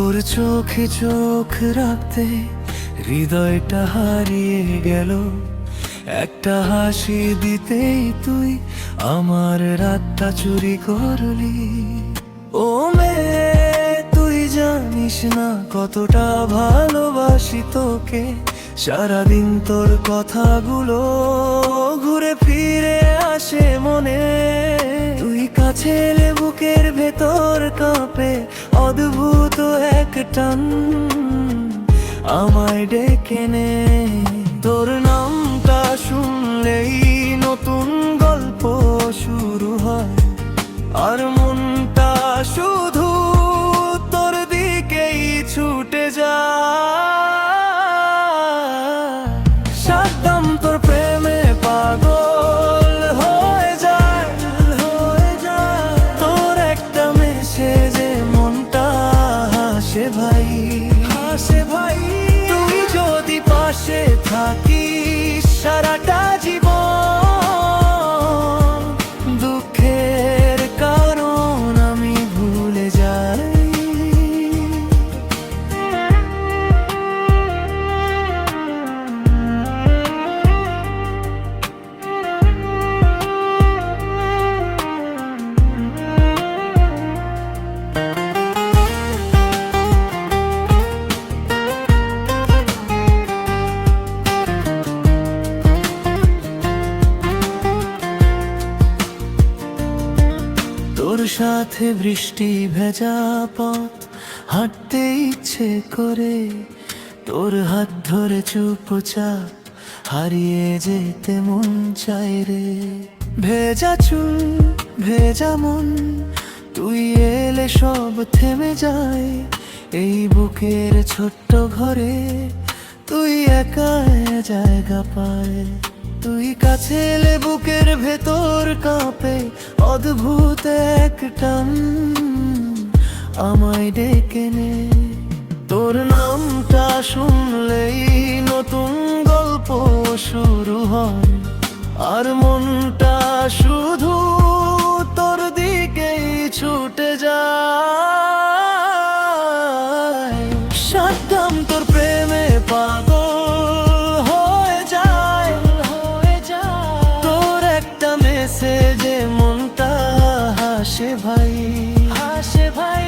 তোর চোখে চোখ রাখতে হৃদয়টা হারিয়ে গেল। একটা হাসি দিতেই তুই আমার রাতটা চুরি করলি। ও মেয়ে, তুই জানিস না কতটা ভালোবাসি তোকে। সারাদিন তোর কথাগুলো ঘুরে ফিরে আসে মনে। তুই কাছে এলে বুকের ভেতর কাঁপে অদ্ভুত এক টান, আমায় ডেকে নে। তোর নামটা শুনলেই নতুন গল্প শুরু হয়, আর মনটা শুধু তোর দিকেই ছুটে যায়। সাদ্দাম তোর প্রেমে পাগল হয়ে যায়। তোর একটা মেসেজে মনটা হাসে ভাই, হাসে ভাই। তুই যদি পাশে থাকিস সারাটা জীবন, দুঃখের কারণ আমি ভুলে যাই। তোর সাথে বৃষ্টি ভেজা পথ হাঁটতে ইচ্ছে করে, তোর হাত ধরে চুপচাপ হারিয়ে যেতে মন চায় রে। ভেজা চুল ভেজা মন, তুই এলে সব থেমে যায়। এই বুকের ছোট্ট ঘরে তুই একা জায়গা পায়। তুই কাছে এলে বুকের ভেতর কাঁপে অদ্ভুত এক টান, আমায় ডেকে নে। তোর নামটা শুনলেই নতুন গল্প শুরু হয়, আর মনটা শুধু তোর দিকেই ছুটে যায়। সাদ্দাম তোর প্রেমে পাগল হয়ে যায়। তোর একটা মেসেজে মনটা হাসে ভাই, হাসে ভাই।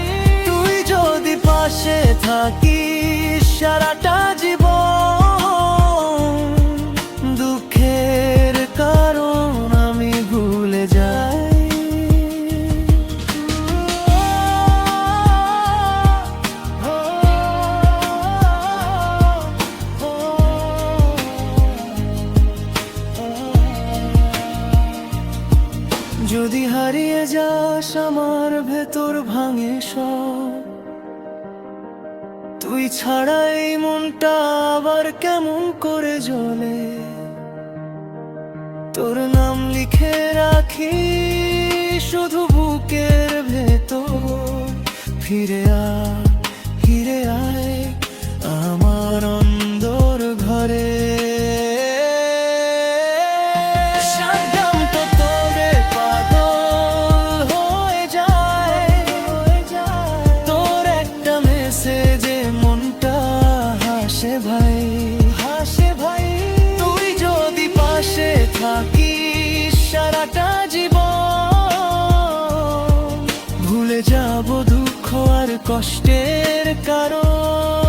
তুই যদি পাশে থাকিস সারাটা জীবন, দুঃখের কারণ আমি ভুলে যাই। যদি হারিয়ে যাস আমার ভেতর ভাঙে সব, তুই ছাড়া এই মনটা আবার কেমন করে জ্বলে। তোর নাম লিখে রাখি শুধু বুকের ভেতর। ফিরে আয়, ফিরে আয় আমার অন্দর ঘরে। সাদ্দাম তো তোরে পাগল হয়ে যায়। তোর একটা মেসেজে মনটা হাসে ভাই, হাসে ভাই। তুই যদি পাশে থাকিস সারাটা জীবন, ভুলে যাব দুঃখ আর কষ্টের কারণ।